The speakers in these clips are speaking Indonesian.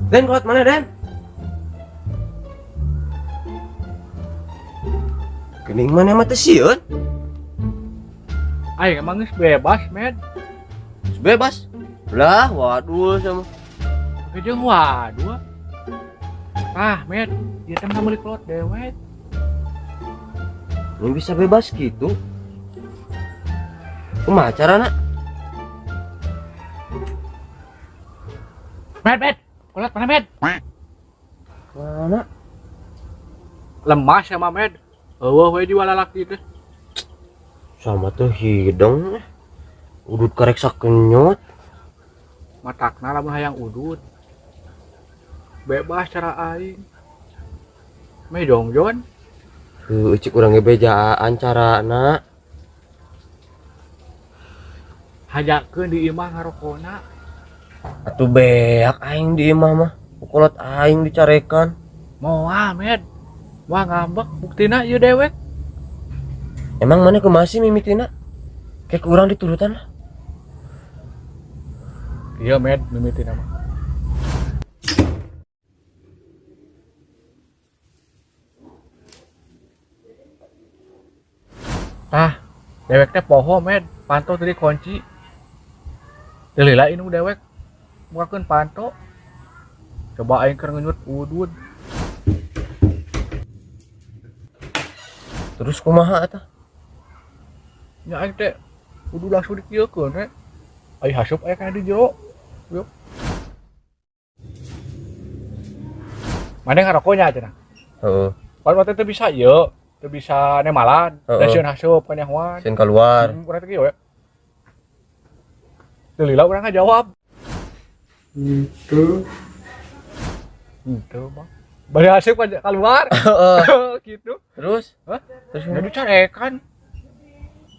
Den, kuat mana Den? Kening mana mah teu sieun? Aing emang geus bebas, Med. Bebas. Lah, waduh sama. Tapi jeung waduh. Ah, Med, ieu teh mah meuli kolot dewek. Ini bisa bebas gitu. Kumaha carana? Med, kolot mana, Med? Mana? Lemah sama Med. Eueuh we di walalaki teh. Sama tuh hidung. Udut karek sakenyot. Matakna lamun hayang udud. Bebas cara aing. Me dong, Jon. Cik urang ge bejaan carana. Hajakeun di imah ngarokona. Atuh beak aing di imah mah. Kolot aing dicarekan. Moal, Med. Wah ngambek buktina ieu dewek. Emang mana kumaha sih mimitina? Kayak kurang diturutan lah. Iya, Med, mimitina mah. Tah, dewek teh poho, Med. Panto tadi kunci. Delila ini dewek. Muakeun panto. Coba aing keur ngenyut udud. Terus kumaha eta? Nya aing teh kudu langsung dikieukeun we. Ai hasup aya kana di jero. Yuk. Mane ngarokoknya cenah. Heeh. Pan mah teh bisa ieu, teu bisa nemalan, da sieun hasup ka nyahoan. Sieun keluar. Urang teh kieu we. Teu lila urang ngajawab. Itu Bang. Bari hasup ka keluar. Heeh. Gitu. Terus? Hah? Terus Udah dicarekan.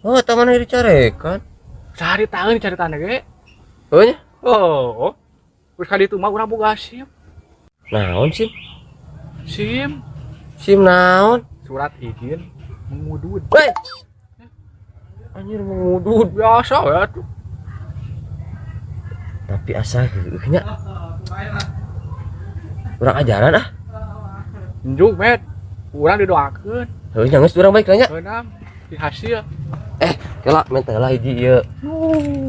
oh, eta mana dicarekan? Sehari tahu dicarekan ge. Oh nya? Oh. Terus kali itu mah urang boga SIM. Naon SIM? SIM SIM naon? surat izin mengudud. Weh. Anjir mengudud. Biasa ya tuh. Tapi asa geueuh nya. Urang ajaran ah. Njuk, Med. Urang didoakeun. Heuh nya geus urang baik nya. Beunam dihasil. Kela mental hiji ieu.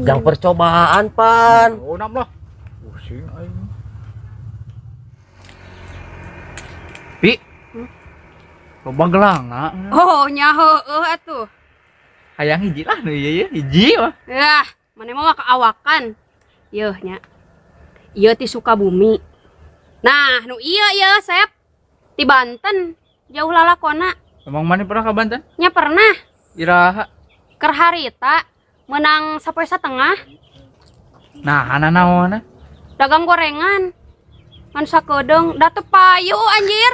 Jang percobaan pan. Oh, nam lah. Pusing aing. Pi. Loba gelang Oh, nya heueuh atuh. hayang hiji lah nu ieu hiji mah. Yah, mana mah kaawakan. Yeuh nya. Ieu ti Sukabumi. Nah, nu ieu Sep. Ti Banten. Jauh lalakona. Emang mana pernah ka Banten? Nya pernah. Iraha. Keur harita menang sapoe satengah. Nah, naon? Dagang gorengan. Ngan sakedeung da teu payu anjir.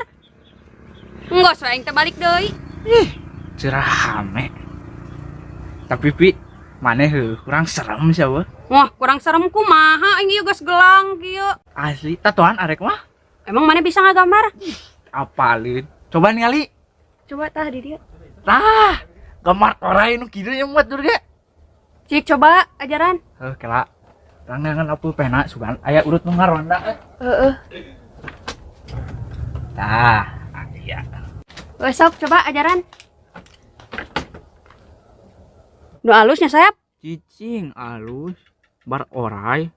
Enggos we aing teh balik deui. Cerame. Tapi Pi, maneh kurang serem sia weh. Wah, kurang serem kumaha aing ieu geus gelang kieu. Asli tatoan arek mah Emang mana bisa ngagambar? apalin. Coba ningali. Coba tah di dieu. Tah, gambar korai nu kieu nya muat dur ge. Cik coba ajaran. Heuh kela. Rangangan apel pena sugan aya urut nu ngaronda. Heeh. Tah, aya. Besok coba ajaran. Nu alusnya sayap. Cicing alus bar orai.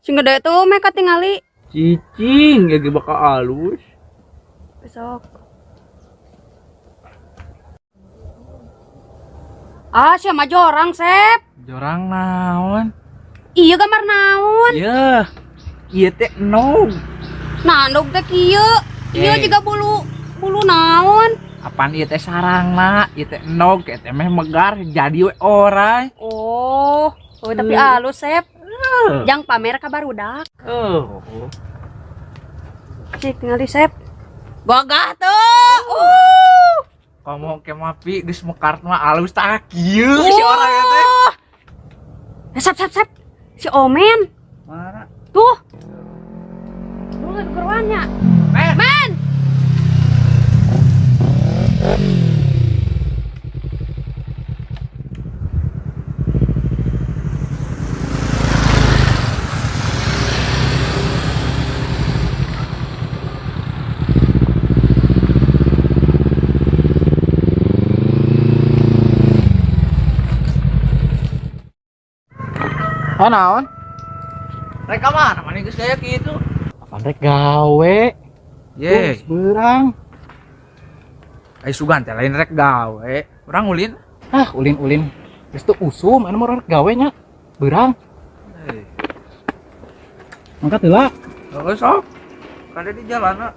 Sing gede tuh mereka tingali. Cicing ge bakal alus. Besok. Ah, siapa jorang, Sep? Jorang naon? Iya gambar naon? Yeuh. Ieu teh nog. Nah, ndog teh kieu. Ieu juga bulu naon? Apaan ieu teh sarangna? Ieu teh nog, teh meh megar jadi we orai. Oh, tapi alus, Sep. Jang pamer ka barudak. Oh. Cik tingali, Sep. Gagah tuh. Kamu kemapi geus mekar mah alus tah kieu si orang ya teh. Sep. Si Omen. Mana? Tuh. Tuh lagi keruannya. Men. naon? Rek ka mana mana geus kayak gitu. Apaan rek gawe? Ye, Berang. ai sugan teh lain rek gawe. Urang ulin. Ah, ulin-ulin. Geus teu usum, anu mah rek gawe nya. Berang. Angkat heula. Heeh sok. Kada di jalan.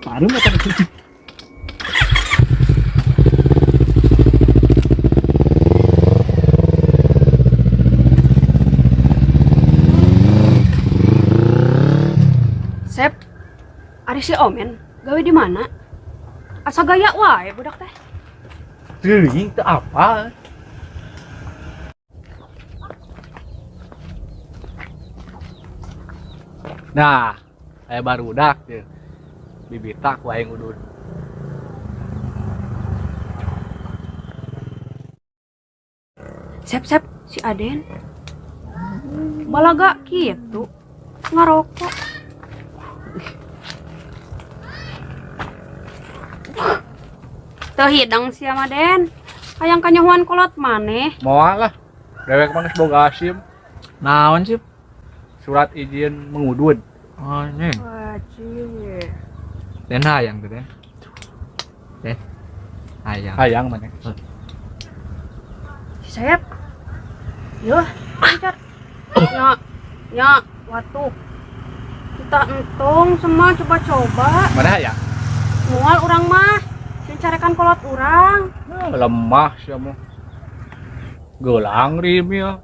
Parum eta dicuci. Sep, ari si Omen gawe di mana? Asa gaya wae budak teh. Teuing teu apa. Nah, aya barudak teh. Bibita ku aing udun. Sep, si Aden. Balaga kitu. Ngarokok. Teu hidang si Amaden. Hayang kanyahuan kolot maneh. Moal lah. Dewek mah geus boga SIM. Naon sih? Surat izin mengudun. Oh, nih. Wajib. Den hayang tuh, Den. Den. Hayang. Hayang maneh. Si Sayap. Yo, lancar. Ya, watu. Kita entong semua coba-coba. Mana hayang? Mual urang mah. Carekan kolot urang. Lemah sia mah. Gelang rimil.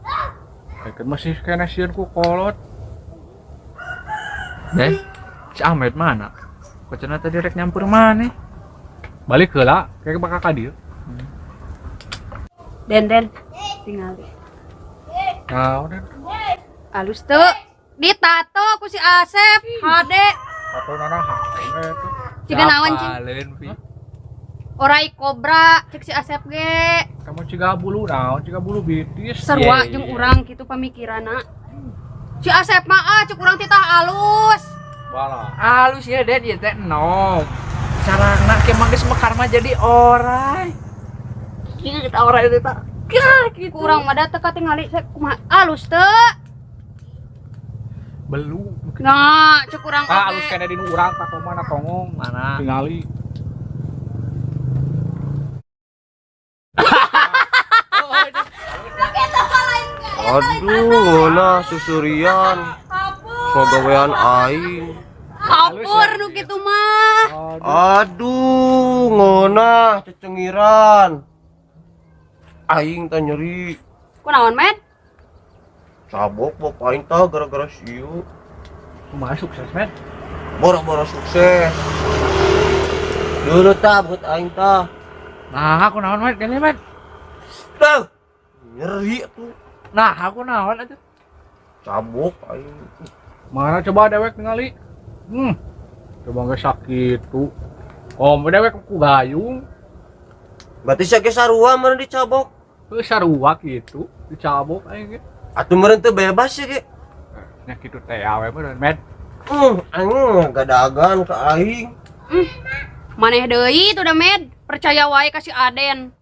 Kayak masih kena sieun ku kolot. Den. Si Ahmed mana? Kocana tadi rek nyampur mana? Balik heula, kayak bakal ka dieu. Den, tinggali. Nah, udah. Alus teu. Ditato ku si Asep, Hade. Atau nanaha eta. Ciga naon cing? Apalin, Pi. Orai kobra, cek si Asep ge. Kamu ciga bulu naon, ciga bulu bitis. Sarua Ye, jeung ye. urang kitu pamikirana. Si Asep mah cek urang titah alus. Bala. Halus ya, Den, ya teh no. Sarangna ke mah geus mekar mah jadi orai. Kieu kita orai teh tak. Ku urang mah da teu katingali kumaha alus teu. Belu. Nah, cek urang Ah, alus oge. kena dinu urang ka mana tongong. Mana? Tingali. Aduh, ngona susurian. Sogawean aing. Kapur nu kitu mah. Aduh, ngona cecengiran. Aing teh nyeri. Kunaon, Med? Cabok bapak aing teh gara-gara siu. Kumaha sukses, men? Boro-boro sukses. Dulu tah buat aing teh. Nah, aku naon Met, kene Met. Tuh. Nyeri tuh. Nah, aku naon atuh. Cabok aing. Mana coba dewek ningali? Coba nggak sakit tuh. Oh, dewek ku gayung. Berarti sia ge sarua meureun dicabok. Teu sarua kitu, dicabok aing ge. Atuh meureun teu bebas ya ge. Nya kitu teh awe meureun, men. Aing gadagan ke aing. Maneh deui tuh da Med. Percaya wae ka si Aden.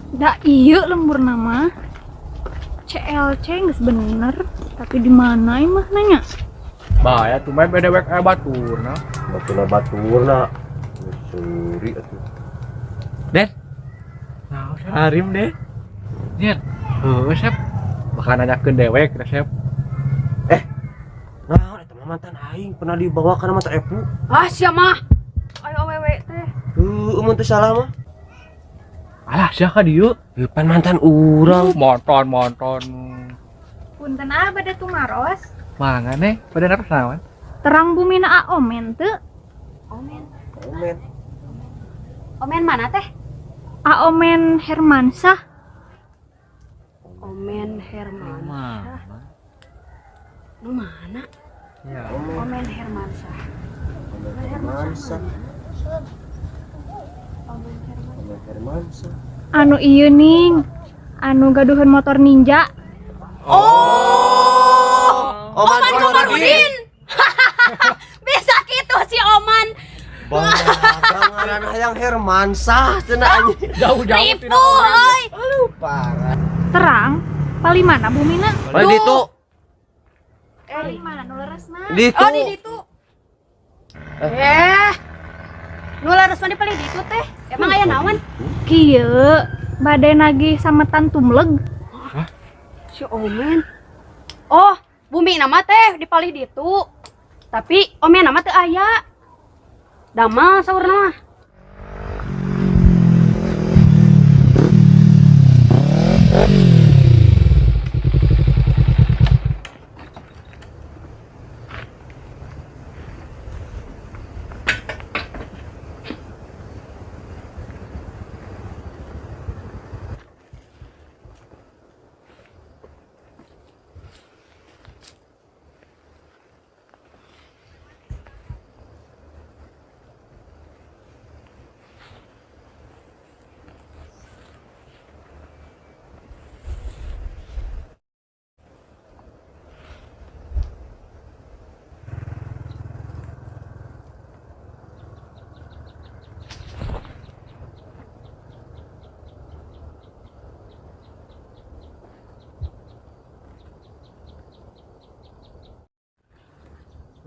Da iya lembur nama CLC geus bener, tapi di mana mah nanya? Bahaya tuh men dewek aya baturna. Baturna. Suri atuh. Den. Nah, Harim deh. Nyen. Heuh, Sep. Bakal nanyakeun dewek da Sep. Nah, eta mah mantan aing pernah dibawa ka mata Epu. Ah, sia mah. Ayo awewe teh. Mun teu salah mah. Alah, sia ka dieu. Pan mantan urang. Monton. Punten bade tumaros. Mangane pada naros naon? Terang bumina Aomen teu? Omen. Omen. Omen mana teh? Aomen Hermansah. Omen Herman. Mana? Nu mana? Ya. Omen Hermansah. Hermansyah. Hermansyah. Anu ieu ning, anu gaduhan motor ninja. Oman Komarudin. Bisa gitu si Oman. Jangan hayang Hermansyah cenah anjing. Jauh-jauh Ribu, euy. Parah. Terang, paling mana bumina? Balik di itu. Paling mana nu leresna? Di itu. Oh di ditu. Nu laras mah di paling ditu teh. Emang aya naon? Kieu, bade nagih sametan tumleg. Si Omen. Oh, bumi nama teh di paling ditu. Tapi Omen nama teh aya. Damal saurna mah.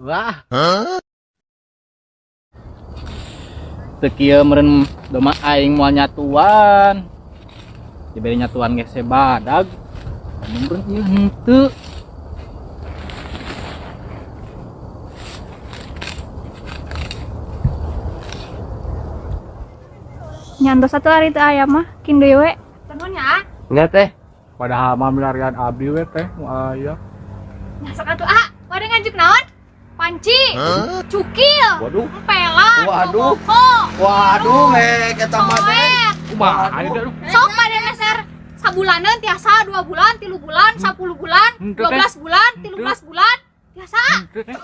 Wah. Teu kieu meureun doma aing moal nyatuan. Dibere nyatuan ge sebadag. Meureun ieu henteu. Nyantos satu hari teu aya mah, kin deui we. Tenun ya. Enggak teh. Padahal mah milarian abdi we teh nu aya. Nyasok atuh pada nganjuk naon? Panci, cukil, Waduh. pelan, Waduh. koko, Waduh, mek eta mah teh. soet. Kumaha aduh. Sok pada meser sabulanan tiasa 2 bulan, 3 bulan, 10 bulan, 12 bulan, 13 bulan, tiasa. Henteu teh.